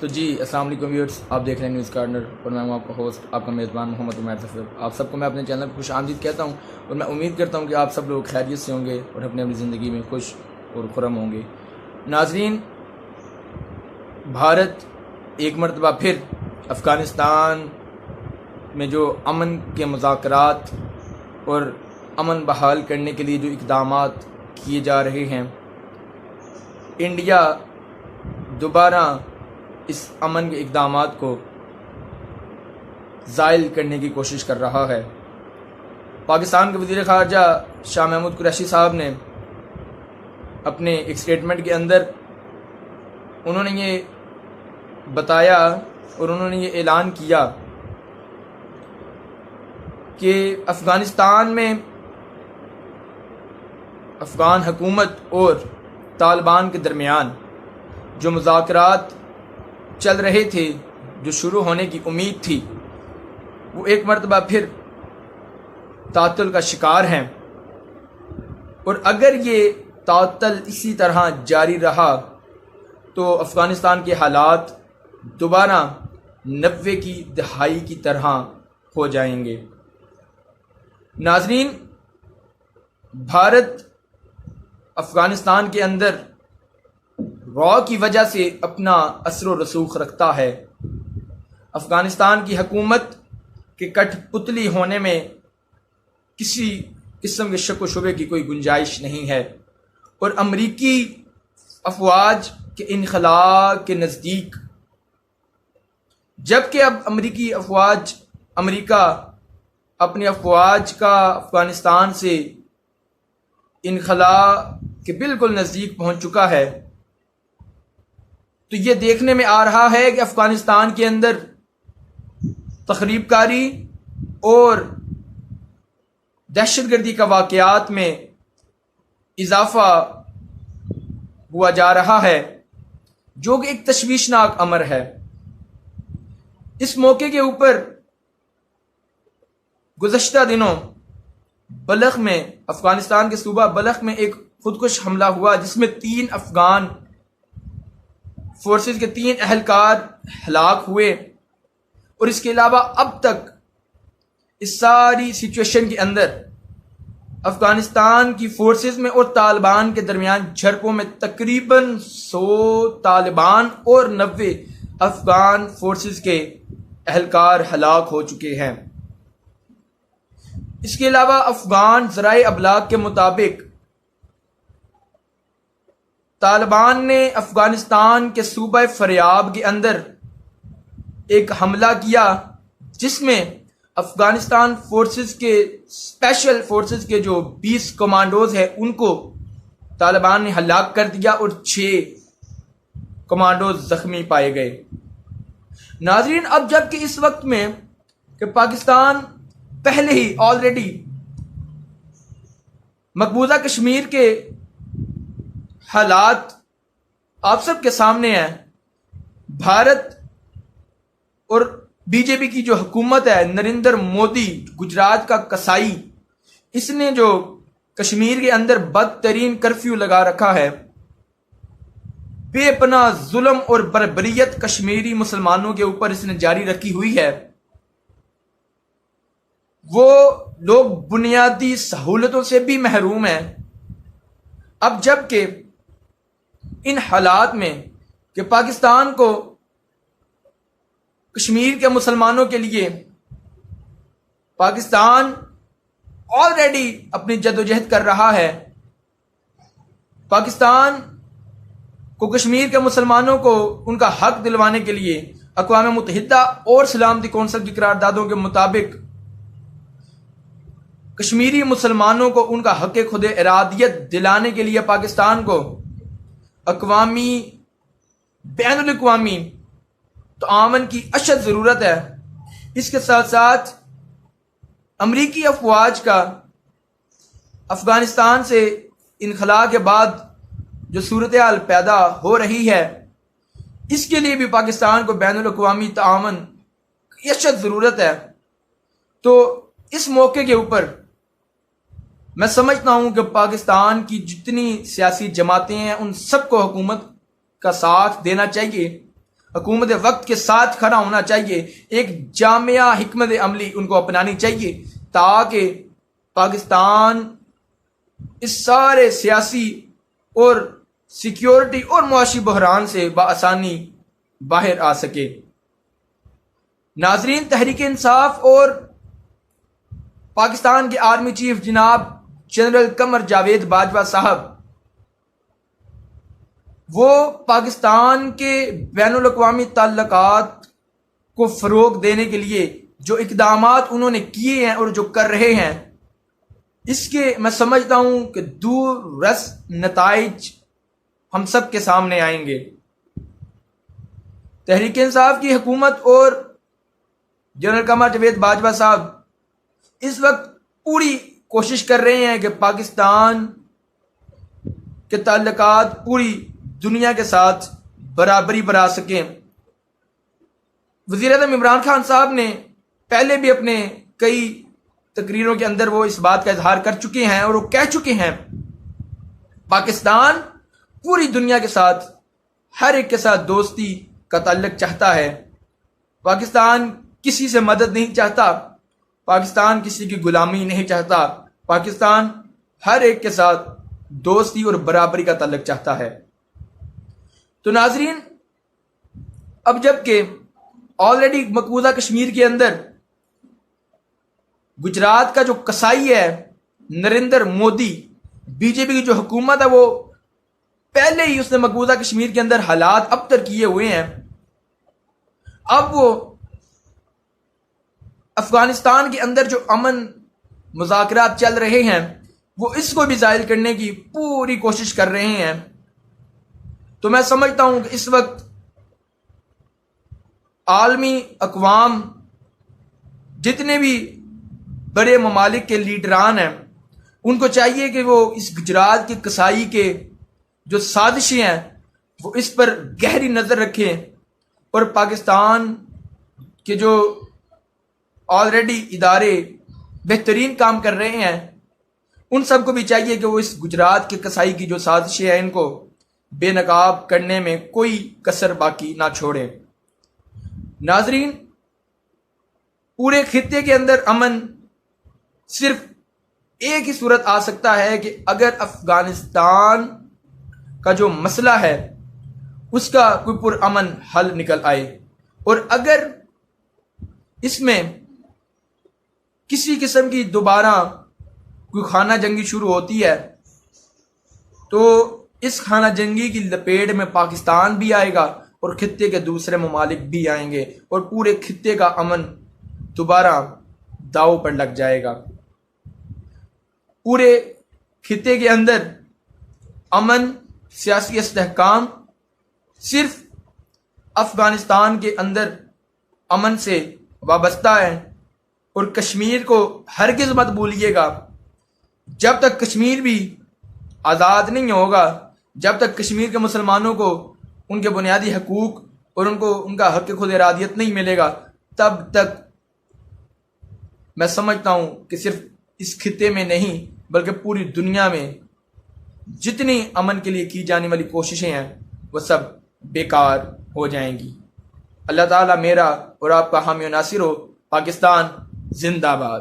تو جی السلام علیکم ویورز، آپ دیکھ رہے ہیں نیوز کارنر اور میں ہوں آپ کا ہوسٹ، آپ کا میزبان محمد عمیر ظفر۔ آپ سب کو میں اپنے چینل پر خوش آمدید کہتا ہوں اور میں امید کرتا ہوں کہ آپ سب لوگ خیریت سے ہوں گے اور اپنی زندگی میں خوش اور خرم ہوں گے۔ ناظرین، بھارت ایک مرتبہ پھر افغانستان میں جو امن کے مذاکرات اور امن بحال کرنے کے لیے جو اقدامات کیے جا رہے ہیں، انڈیا دوبارہ اس امن کے اقدامات کو زائل کرنے کی کوشش کر رہا ہے۔ پاکستان کے وزیر خارجہ شاہ محمود قریشی صاحب نے اپنے ایک سٹیٹمنٹ کے اندر انہوں نے یہ بتایا اور انہوں نے یہ اعلان کیا کہ افغانستان میں افغان حکومت اور طالبان کے درمیان جو مذاکرات چل رہے تھے، جو شروع ہونے کی امید تھی، وہ ایک مرتبہ پھر تعطل کا شکار ہیں، اور اگر یہ تعطل اسی طرح جاری رہا تو افغانستان کے حالات دوبارہ 90 کی دہائی کی طرح ہو جائیں گے۔ ناظرین، بھارت افغانستان کے اندر را کی وجہ سے اپنا اثر و رسوخ رکھتا ہے۔ افغانستان کی حکومت کے کٹ پتلی ہونے میں کسی قسم کے شک و شبے کی کوئی گنجائش نہیں ہے، اور امریکی افواج کے انخلاء کے نزدیک، جبکہ اب امریکہ اپنی افواج کا افغانستان سے انخلاء کے بالکل نزدیک پہنچ چکا ہے، تو یہ دیکھنے میں آ رہا ہے کہ افغانستان کے اندر تخریب کاری اور دہشت گردی کا واقعات میں اضافہ ہوا جا رہا ہے، جو کہ ایک تشویشناک امر ہے۔ اس موقع کے اوپر گزشتہ دنوں بلخ میں، افغانستان کے صوبہ بلخ میں ایک خودکش حملہ ہوا، جس میں 3 افغان فورسز کے 3 اہلکار ہلاک ہوئے، اور اس کے علاوہ اب تک اس ساری سچویشن کے اندر افغانستان کی فورسز میں اور طالبان کے درمیان جھڑپوں میں تقریباً 100 طالبان اور 90 افغان فورسز کے اہلکار ہلاک ہو چکے ہیں۔ اس کے علاوہ افغان ذرائع ابلاغ کے مطابق طالبان نے افغانستان کے صوبہ فریاب کے اندر ایک حملہ کیا، جس میں افغانستان فورسز کے اسپیشل فورسز کے جو 20 کمانڈوز ہیں ان کو طالبان نے ہلاک کر دیا، اور 6 کمانڈوز زخمی پائے گئے۔ ناظرین، اب جب کہ اس وقت میں کہ پاکستان پہلے ہی آلریڈی مقبوضہ کشمیر کے حالات آپ سب کے سامنے ہیں، بھارت اور بی جے پی کی جو حکومت ہے، نریندر مودی، گجرات کا کسائی، اس نے جو کشمیر کے اندر بدترین کرفیو لگا رکھا ہے، بے پناہ ظلم اور بربریت کشمیری مسلمانوں کے اوپر اس نے جاری رکھی ہوئی ہے۔ وہ لوگ بنیادی سہولتوں سے بھی محروم ہیں۔ اب جب کہ ان حالات میں کہ پاکستان کو کشمیر کے مسلمانوں کے لیے، پاکستان آلریڈی اپنی جدوجہد کر رہا ہے، پاکستان کو کشمیر کے مسلمانوں کو ان کا حق دلوانے کے لیے اقوام متحدہ اور سلامتی کونسل کی قراردادوں کے مطابق کشمیری مسلمانوں کو ان کا حق خود ارادیت دلانے کے لیے پاکستان کو اقوامی، بین الاقوامی تعاون کی اشد ضرورت ہے۔ اس کے ساتھ ساتھ امریکی افواج کا افغانستان سے انخلاء کے بعد جو صورتحال پیدا ہو رہی ہے، اس کے لیے بھی پاکستان کو بین الاقوامی تعاون کی اشد ضرورت ہے۔ تو اس موقع کے اوپر میں سمجھتا ہوں کہ پاکستان کی جتنی سیاسی جماعتیں ہیں ان سب کو حکومت کا ساتھ دینا چاہیے، حکومت وقت کے ساتھ کھڑا ہونا چاہیے، ایک جامعہ حکمت عملی ان کو اپنانی چاہیے تاکہ پاکستان اس سارے سیاسی اور سیکیورٹی اور معاشی بحران سے بآسانی باہر آ سکے۔ ناظرین، تحریک انصاف اور پاکستان کے آرمی چیف جناب جنرل قمر جاوید باجوہ صاحب وہ پاکستان کے بین الاقوامی تعلقات کو فروغ دینے کے لیے جو اقدامات انہوں نے کیے ہیں اور جو کر رہے ہیں، اس کے میں سمجھتا ہوں کہ دور رس نتائج ہم سب کے سامنے آئیں گے۔ تحریک انصاف کی حکومت اور جنرل قمر جاوید باجوہ صاحب اس وقت پوری کوشش کر رہے ہیں کہ پاکستان کے تعلقات پوری دنیا کے ساتھ برابری بنا سکیں۔ وزیر اعظم عمران خان صاحب نے پہلے بھی اپنے کئی تقریروں کے اندر وہ اس بات کا اظہار کر چکے ہیں اور وہ کہہ چکے ہیں پاکستان پوری دنیا کے ساتھ ہر ایک کے ساتھ دوستی کا تعلق چاہتا ہے، پاکستان کسی سے مدد نہیں چاہتا، پاکستان کسی کی غلامی نہیں چاہتا، پاکستان ہر ایک کے ساتھ دوستی اور برابری کا تعلق چاہتا ہے۔ تو ناظرین، اب جب کہ آلریڈی مقبوضہ کشمیر کے اندر گجرات کا جو قصائی ہے نریندر مودی، بی جے پی کی جو حکومت ہے، وہ پہلے ہی اس نے مقبوضہ کشمیر کے اندر حالات ابتر کیے ہوئے ہیں، اب وہ افغانستان کے اندر جو امن مذاکرات چل رہے ہیں وہ اس کو بھی زائل کرنے کی پوری کوشش کر رہے ہیں۔ تو میں سمجھتا ہوں کہ اس وقت عالمی اقوام جتنے بھی بڑے ممالک کے لیڈران ہیں ان کو چاہیے کہ وہ اس گجرات کی قصائی کے جو سازشیں ہیں وہ اس پر گہری نظر رکھیں، اور پاکستان کے جو آلریڈی ادارے بہترین کام کر رہے ہیں ان سب کو بھی چاہیے کہ وہ اس گجرات کے قصائی کی جو سازشیں ہیں ان کو بے نقاب کرنے میں کوئی کسر باقی نہ چھوڑے۔ ناظرین، پورے خطے کے اندر امن صرف ایک ہی صورت آ سکتا ہے کہ اگر افغانستان کا جو مسئلہ ہے اس کا کوئی پرامن حل نکل آئے، اور اگر اس میں کسی قسم کی دوبارہ کوئی خانہ جنگی شروع ہوتی ہے تو اس خانہ جنگی کی لپیٹ میں پاکستان بھی آئے گا اور خطے کے دوسرے ممالک بھی آئیں گے، اور پورے خطے کا امن دوبارہ داؤ پر لگ جائے گا۔ پورے خطے کے اندر امن، سیاسی استحکام صرف افغانستان کے اندر امن سے وابستہ ہے، اور کشمیر کو ہرگز مت بھولیے گا، جب تک کشمیر بھی آزاد نہیں ہوگا، جب تک کشمیر کے مسلمانوں کو ان کے بنیادی حقوق اور ان کو ان کا حق خود ارادیت نہیں ملے گا، تب تک میں سمجھتا ہوں کہ صرف اس خطے میں نہیں بلکہ پوری دنیا میں جتنی امن کے لیے کی جانے والی کوششیں ہیں وہ سب بیکار ہو جائیں گی۔ اللہ تعالیٰ میرا اور آپ کا حامی و ناصر ہو۔ پاکستان زندہ باد۔